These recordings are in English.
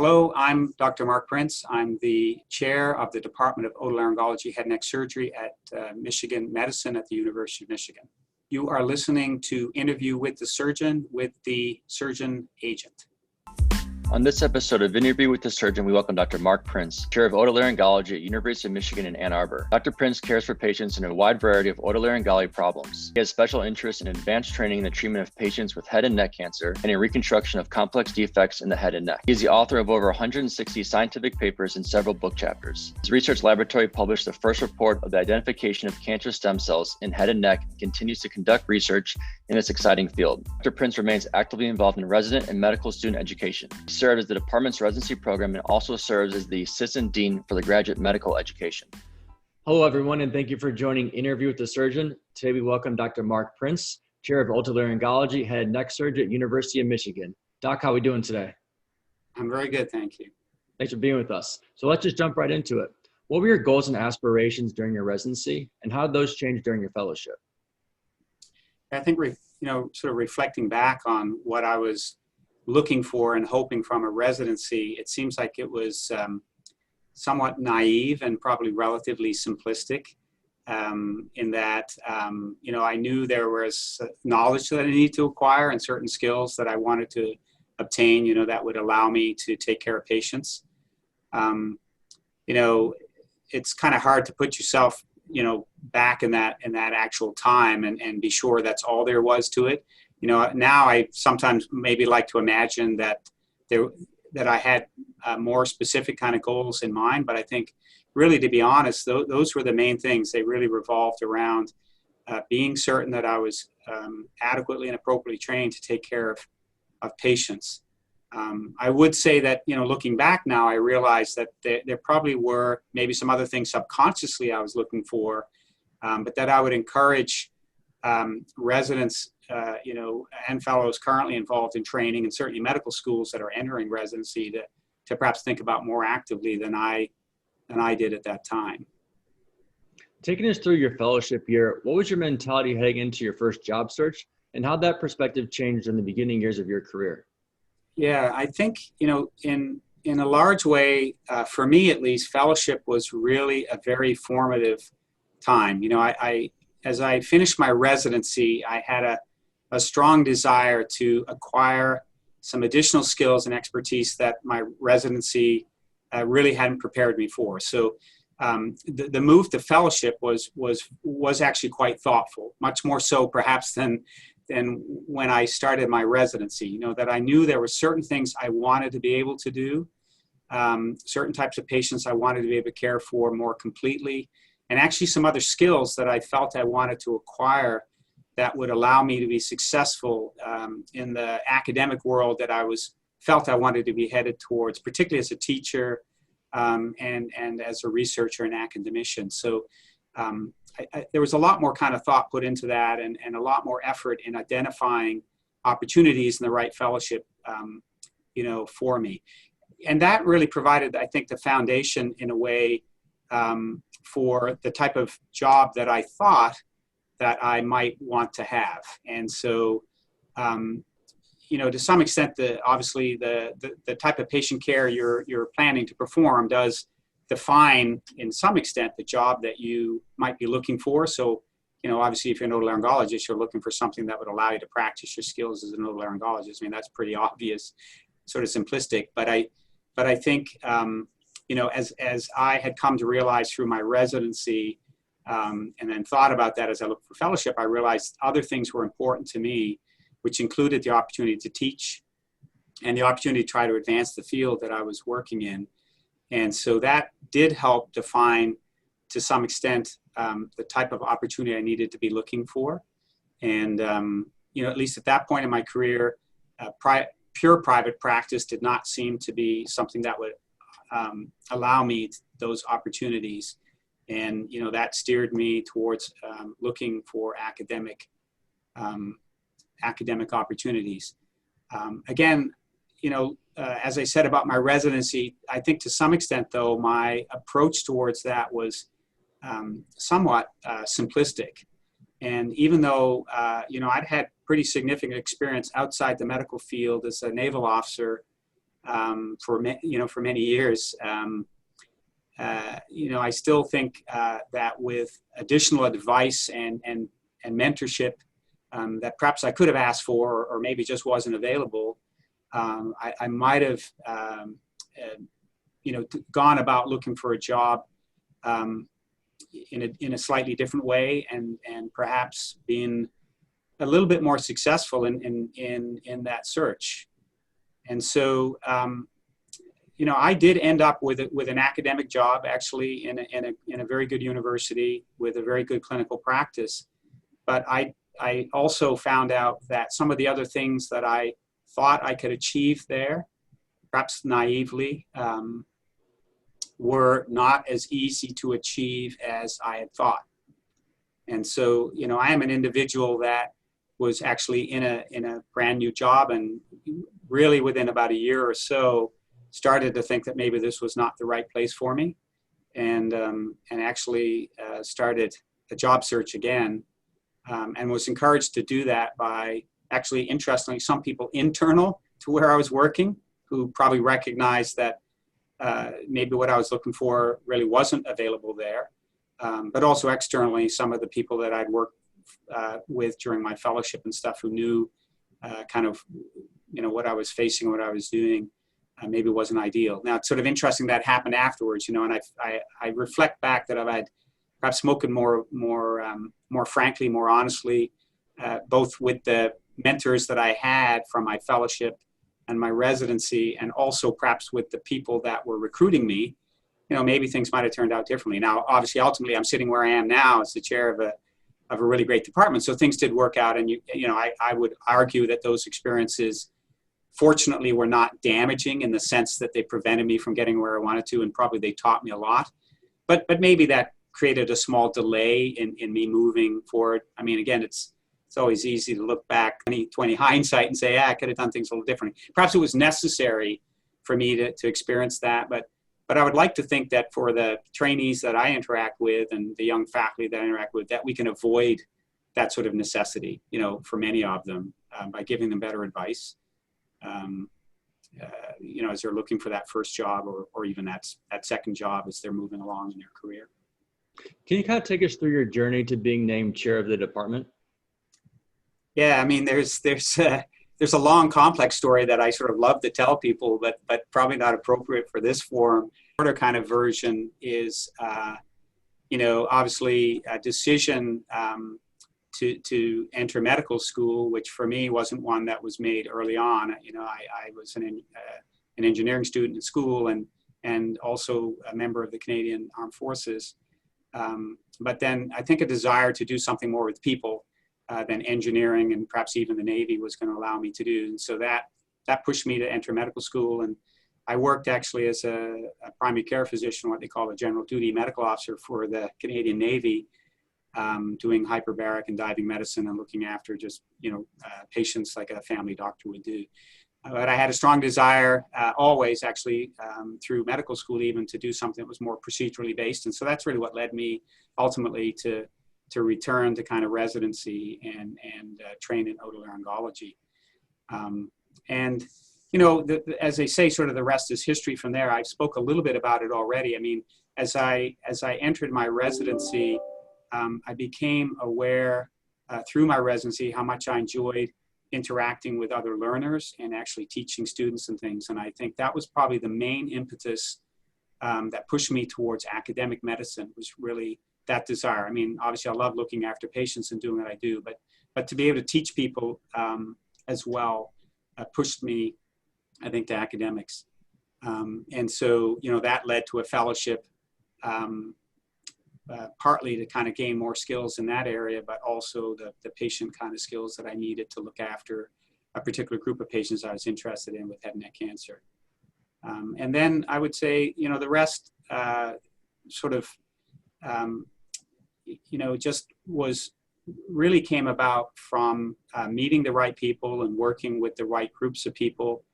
Hello, I'm Dr. Mark Prince. I'm the chair of the Department of Otolaryngology, Head and Neck Surgery at Michigan Medicine at the University of Michigan. You are listening to Interview with the Surgeon with the surgeon agent. On this episode of Interview with the Surgeon, we welcome Dr. Mark Prince, Chair of Otolaryngology at University of Michigan in Ann Arbor. Dr. Prince cares for patients in a wide variety of otolaryngology problems. He has special interest in advanced training in the treatment of patients with head and neck cancer and in reconstruction of complex defects in the head and neck. He is the author of over 160 scientific papers and several book chapters. His research laboratory published the first report of the identification of cancer stem cells in head and neck and continues to conduct research in this exciting field. Dr. Prince remains actively involved in resident and medical student education. He served as the department's residency program and also serves as the assistant dean for the graduate medical education. Hello, everyone, and thank you for joining Interview with the Surgeon. Today, we welcome Dr. Mark Prince, Chair of Otolaryngology, Head and Neck Surgery at University of Michigan. Doc, how are we doing today? I'm very good, thank you. Thanks for being with us. So let's just jump right into it. What were your goals and aspirations during your residency, and how did those change during your fellowship? I think, sort of reflecting back on what I was looking for and hoping from a residency, it seems like it was somewhat naive and probably relatively simplistic in that, I knew there was knowledge that I needed to acquire and certain skills that I wanted to obtain, that would allow me to take care of patients. It's kind of hard to put yourself, back in that actual time and be sure that's all there was to it. Now I sometimes maybe like to imagine that I had more specific kind of goals in mind, but I think really, to be honest, those were the main things. They really revolved around being certain that I was adequately and appropriately trained to take care of patients. I would say that, looking back now, I realized that there probably were maybe some other things subconsciously I was looking for, but that I would encourage residents and fellows currently involved in training, and certainly medical schools that are entering residency to perhaps think about more actively than I did at that time. Taking us through your fellowship year, what was your mentality heading into your first job search, and how that perspective changed in the beginning years of your career? Yeah, I think, in a large way, for me at least, fellowship was really a very formative time. As I finished my residency, I had a strong desire to acquire some additional skills and expertise that my residency really hadn't prepared me for. So the move to fellowship was actually quite thoughtful, much more so perhaps than when I started my residency. That I knew there were certain things I wanted to be able to do, certain types of patients I wanted to be able to care for more completely, and actually some other skills that I felt I wanted to acquire that would allow me to be successful in the academic world that I felt I wanted to be headed towards, particularly as a teacher and as a researcher and academician. So there was a lot more kind of thought put into that, and a lot more effort in identifying opportunities in the right fellowship, for me. And that really provided, I think, the foundation in a way for the type of job that I thought that I might want to have. And so, to some extent, obviously the type of patient care you're planning to perform does define, in some extent, the job that you might be looking for. So, obviously, if you're an otolaryngologist, you're looking for something that would allow you to practice your skills as an otolaryngologist. I mean, that's pretty obvious, sort of simplistic. But I think, as I had come to realize through my residency, and then thought about that as I looked for fellowship, I realized other things were important to me, which included the opportunity to teach and the opportunity to try to advance the field that I was working in. And so that did help define, to some extent, the type of opportunity I needed to be looking for. And, at least at that point in my career, pure private practice did not seem to be something that would allow me those opportunities. And, that steered me towards looking for academic opportunities. Again, as I said about my residency, I think to some extent, though, my approach towards that was somewhat simplistic. And even though, I'd had pretty significant experience outside the medical field as a naval officer for many years. I still think that with additional advice and mentorship that perhaps I could have asked for, or maybe just wasn't available, I might have, gone about looking for a job in a slightly different way, and perhaps being a little bit more successful in that search. And so, I did end up with an academic job, actually, in a very good university with a very good clinical practice. But I also found out that some of the other things that I thought I could achieve there, perhaps naively, were not as easy to achieve as I had thought. And so, I am an individual that was actually in a brand new job, and really within about a year or so started to think that maybe this was not the right place for me, and actually started a job search again, and was encouraged to do that by, actually, interestingly, some people internal to where I was working who probably recognized that maybe what I was looking for really wasn't available there, but also externally, some of the people that I'd worked with during my fellowship and stuff, who knew kind of, what I was facing, what I was doing, maybe wasn't ideal. Now, it's sort of interesting that happened afterwards, and I reflect back that I've had perhaps spoken more frankly, more honestly, both with the mentors that I had from my fellowship and my residency, and also perhaps with the people that were recruiting me. Maybe things might have turned out differently. Now, obviously, ultimately, I'm sitting where I am now as the chair of a really great department, so things did work out. And I would argue that those experiences, fortunately, were not damaging in the sense that they prevented me from getting where I wanted to, and probably they taught me a lot. But maybe that created a small delay in me moving forward. I mean, again, it's always easy to look back, 20 hindsight, and say, I could have done things a little differently. Perhaps it was necessary for me to experience that, but I would like to think that for the trainees that I interact with and the young faculty that I interact with, that we can avoid that sort of necessity, for many of them, by giving them better advice, as they're looking for that first job, or even that second job as they're moving along in their career. Can you kind of take us through your journey to being named chair of the department? Yeah, I mean, there's a long, complex story that I sort of love to tell people, but probably not appropriate for this forum. The shorter kind of version is, obviously a decision to enter medical school, which for me wasn't one that was made early on. I was an engineering student in school, and also a member of the Canadian Armed Forces. But then I think a desire to do something more with people than engineering, and perhaps even the Navy, was going to allow me to do. And so that pushed me to enter medical school. And I worked actually as a primary care physician, what they call a general duty medical officer for the Canadian Navy, doing hyperbaric and diving medicine and looking after just, patients like a family doctor would do. But I had a strong desire, always actually, through medical school even, to do something that was more procedurally based. And so that's really what led me ultimately to return to kind of residency and train in otolaryngology. As they say, sort of the rest is history from there. I spoke a little bit about it already. I mean, as I entered my residency, I became aware through my residency how much I enjoyed interacting with other learners and actually teaching students and things. And I think that was probably the main impetus that pushed me towards academic medicine, was really that desire. I mean, obviously I love looking after patients and doing what I do, but to be able to teach people as well pushed me, I think, to academics. And so, that led to a fellowship, partly to kind of gain more skills in that area, but also the patient kind of skills that I needed to look after a particular group of patients I was interested in with head and neck cancer. And then I would say, the rest sort of, just really came about from meeting the right people and working with the right groups of people.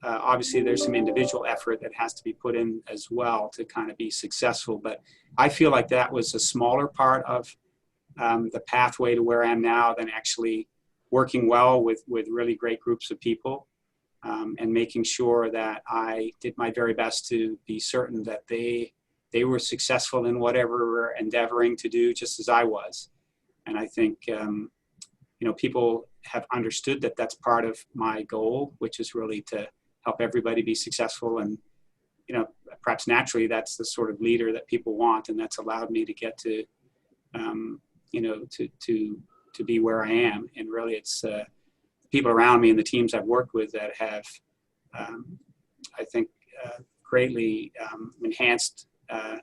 Obviously, there's some individual effort that has to be put in as well to kind of be successful. But I feel like that was a smaller part of the pathway to where I am now than actually working well with really great groups of people. and making sure that I did my very best to be certain that they were successful in whatever we're endeavoring to do, just as I was. And I think, people have understood that that's part of my goal, which is really to help everybody be successful. And, perhaps naturally that's the sort of leader that people want. And that's allowed me to get to, to be where I am. And really it's people around me and the teams I've worked with that have, I think, greatly enhanced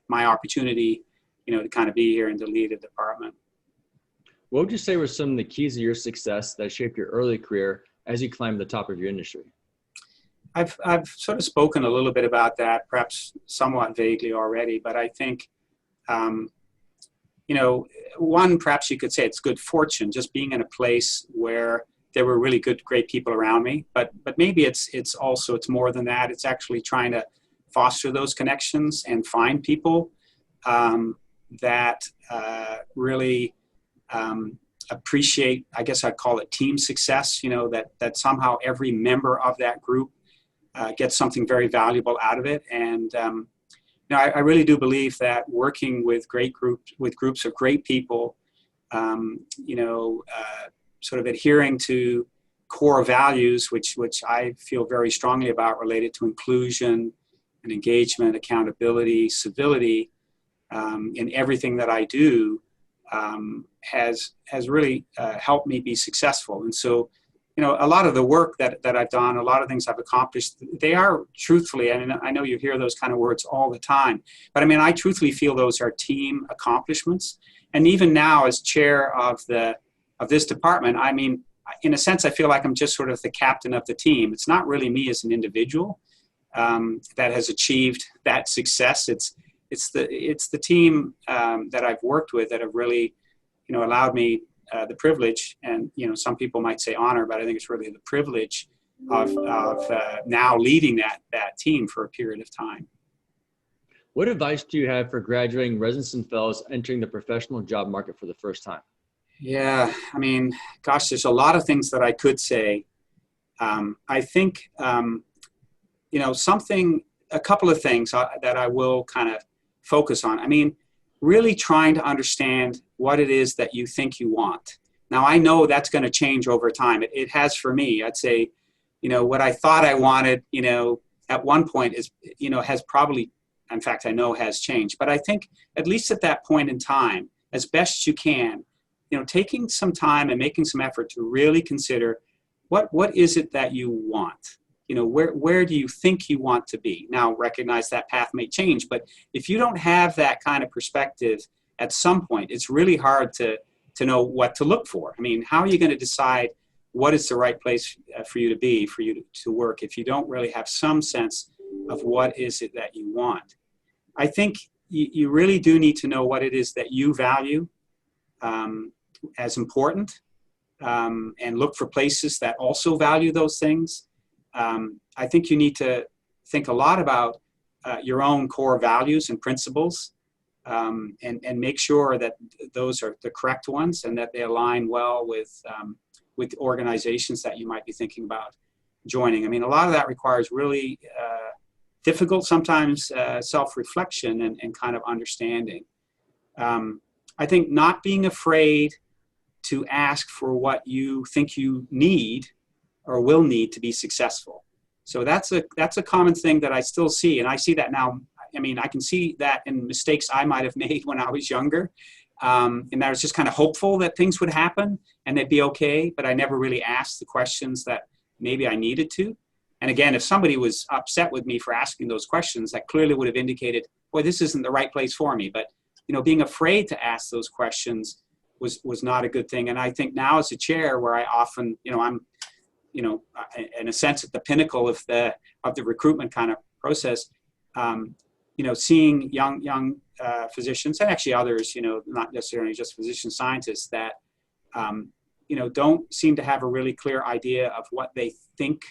my opportunity, to kind of be here and to lead a department. What would you say were some of the keys of your success that shaped your early career as you climbed the top of your industry? I've sort of spoken a little bit about that, perhaps somewhat vaguely already, but I think, one, perhaps you could say it's good fortune, just being in a place where there were really great people around me, but maybe it's more than that. It's actually trying to foster those connections and find people that really appreciate, I guess I'd call it team success, that somehow every member of that group gets something very valuable out of it. And, I really do believe that working with groups of great people, sort of adhering to core values, which I feel very strongly about, related to inclusion and engagement, accountability, civility, in everything that I do, has really helped me be successful. And so, a lot of the work that I've done, a lot of things I've accomplished, they are truthfully, and I know you hear those kind of words all the time, but I truthfully feel those are team accomplishments. And even now, as chair of this department, in a sense, I feel like I'm just sort of the captain of the team. It's not really me as an individual that has achieved that success. It's the team that I've worked with that have really, allowed me the privilege, and some people might say honor, but I think it's really the privilege of now leading that team for a period of time. What advice do you have for graduating residents and fellows entering the professional job market for the first time? Yeah, gosh, there's a lot of things that I could say. I think, a couple of things that I will kind of focus on. Really trying to understand what it is that you think you want. Now, I know that's going to change over time. It has for me. I'd say, what I thought I wanted, at one point is, has probably, in fact, I know has changed. But I think at least at that point in time, as best you can, taking some time and making some effort to really consider what is it that you want? Where do you think you want to be? Now, recognize that path may change, but if you don't have that kind of perspective at some point, it's really hard to know what to look for. How are you going to decide what is the right place for you to be, for you to work, if you don't really have some sense of what is it that you want? I think you really do need to know what it is that you value as important, and look for places that also value those things. I think you need to think a lot about your own core values and principles, and make sure that those are the correct ones and that they align well with organizations that you might be thinking about joining. A lot of that requires really difficult, sometimes self-reflection and kind of understanding. I think not being afraid to ask for what you think you need or will need to be successful. So that's a common thing that I still see, and I see that now. I can see that in mistakes I might have made when I was younger, and I was just kind of hopeful that things would happen and they'd be okay, but I never really asked the questions that maybe I needed to. And again, if somebody was upset with me for asking those questions, that clearly would have indicated, boy, this isn't the right place for me. But being afraid to ask those questions was not a good thing. And I think now as a chair, where I often, I'm in a sense at the pinnacle of the recruitment kind of process, seeing young physicians and actually others, not necessarily just physician scientists that, don't seem to have a really clear idea of what they think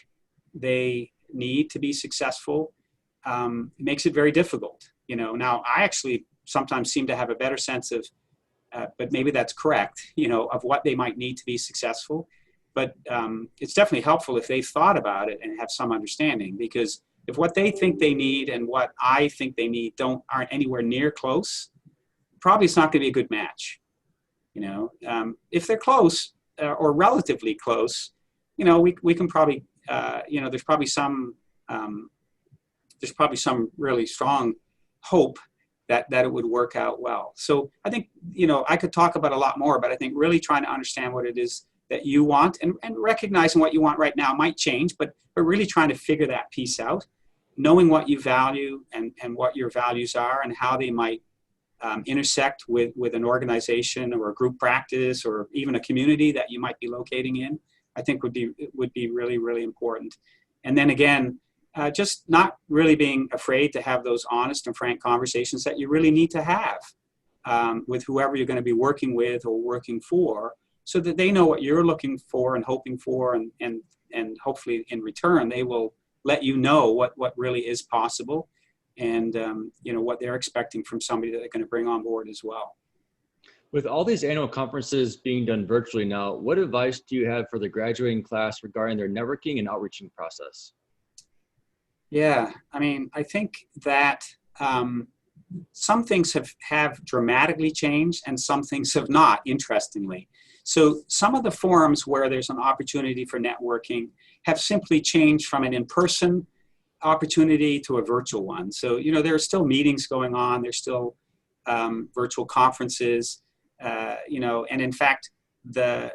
they need to be successful, makes it very difficult. Now I actually sometimes seem to have a better sense of, but maybe that's correct, of what they might need to be successful. but it's definitely helpful if they've thought about it and have some understanding, because if what they think they need and what I think they need aren't anywhere near close, probably it's not going to be a good match. If they're close or relatively close, we can probably, there's probably some really strong hope that it would work out well. So I think, I could talk about a lot more, but I think really trying to understand what it is that you want and recognizing what you want right now might change, but really trying to figure that piece out, knowing what you value and what your values are and how they might intersect with an organization or a group practice or even a community that you might be locating in, I think would be really, really important. And then again, just not really being afraid to have those honest and frank conversations that you really need to have with whoever you're going to be working with or working for, so that they know what you're looking for and hoping for, and hopefully in return they will let you know what really is possible, and what they're expecting from somebody that they're going to bring on board as well. With all these annual conferences being done virtually now, what advice do you have for the graduating class regarding their networking and outreaching process? Yeah, I think that some things have dramatically changed and some things have not, interestingly. So some of the forums where there's an opportunity for networking have simply changed from an in-person opportunity to a virtual one. So, there are still meetings going on, there's still virtual conferences, and in fact, the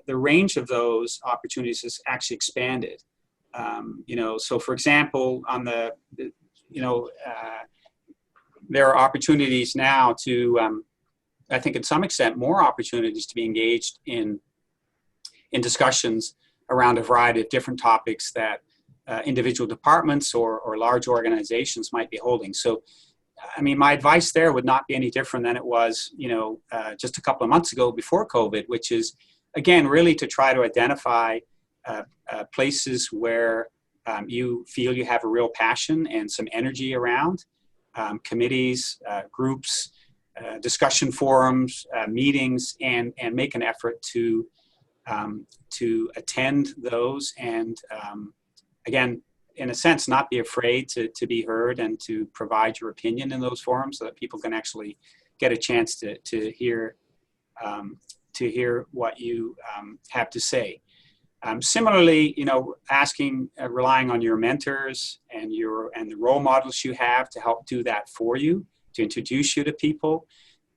range of those opportunities has actually expanded. So for example, on there are opportunities now to, I think in some extent, more opportunities to be engaged in discussions around a variety of different topics that individual departments or large organizations might be holding. So, my advice there would not be any different than it was, just a couple of months ago before COVID, which is, again, really to try to identify places where you feel you have a real passion and some energy around, committees, groups, discussion forums, meetings, and make an effort to attend those, and again, in a sense, not be afraid to be heard and to provide your opinion in those forums, so that people can actually get a chance to hear what you have to say. Similarly, relying on your mentors and the role models you have to help do that for you, to introduce you to people,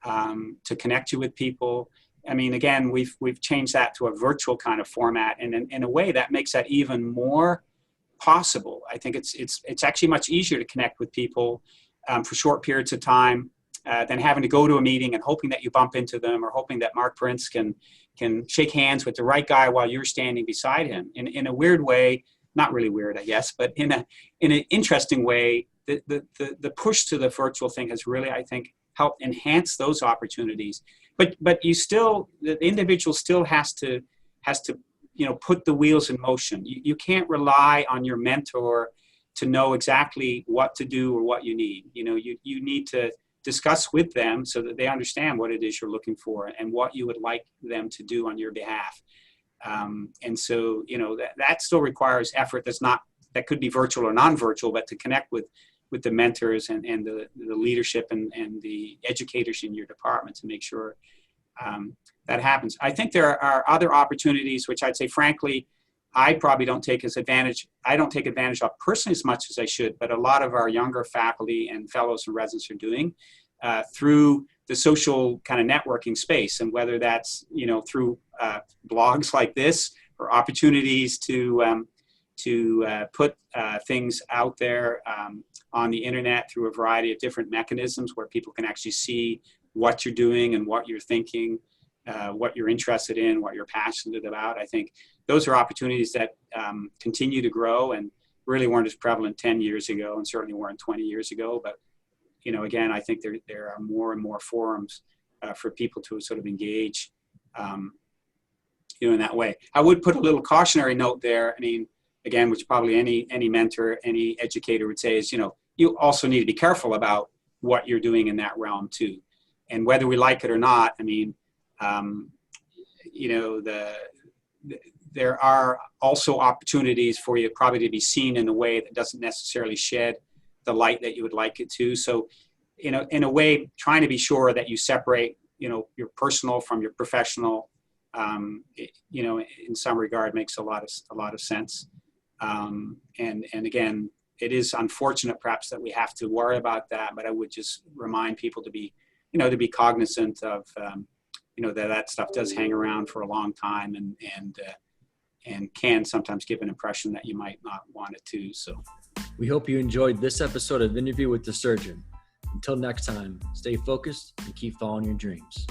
to connect you with people. Again, we've changed that to a virtual kind of format, and in a way that makes that even more possible. I think it's actually much easier to connect with people for short periods of time than having to go to a meeting and hoping that you bump into them, or hoping that Mark Prince can shake hands with the right guy while you're standing beside him. In a weird way, not really weird, I guess, but in an interesting way, the push to the virtual thing has really, I think, helped enhance those opportunities. But the individual still has to put the wheels in motion. You can't rely on your mentor to know exactly what to do or what you need. You need to discuss with them so that they understand what it is you're looking for and what you would like them to do on your behalf. And so, that still requires effort that could be virtual or non-virtual, but to connect with the mentors and the leadership and the educators in your department to make sure that happens. I think there are other opportunities which I'd say, frankly, I probably don't take advantage of personally as much as I should, but a lot of our younger faculty and fellows and residents are doing through the social kind of networking space, and whether that's through blogs like this, or opportunities to put things out there on the internet through a variety of different mechanisms where people can actually see what you're doing and what you're thinking, what you're interested in, what you're passionate about. I think those are opportunities that continue to grow and really weren't as prevalent 10 years ago, and certainly weren't 20 years ago. But, again, I think there are more and more forums for people to sort of engage, in that way. I would put a little cautionary note there. Again, which probably any mentor, any educator would say is, you also need to be careful about what you're doing in that realm too. And whether we like it or not, there are also opportunities for you probably to be seen in a way that doesn't necessarily shed the light that you would like it to. So, in a way, trying to be sure that you separate, your personal from your professional, in some regard makes a lot of sense. And again, it is unfortunate perhaps that we have to worry about that, but I would just remind people to be cognizant of, that stuff does hang around for a long time and can sometimes give an impression that you might not want it to. So we hope you enjoyed this episode of Interview with the Surgeon. Until next time, stay focused and keep following your dreams.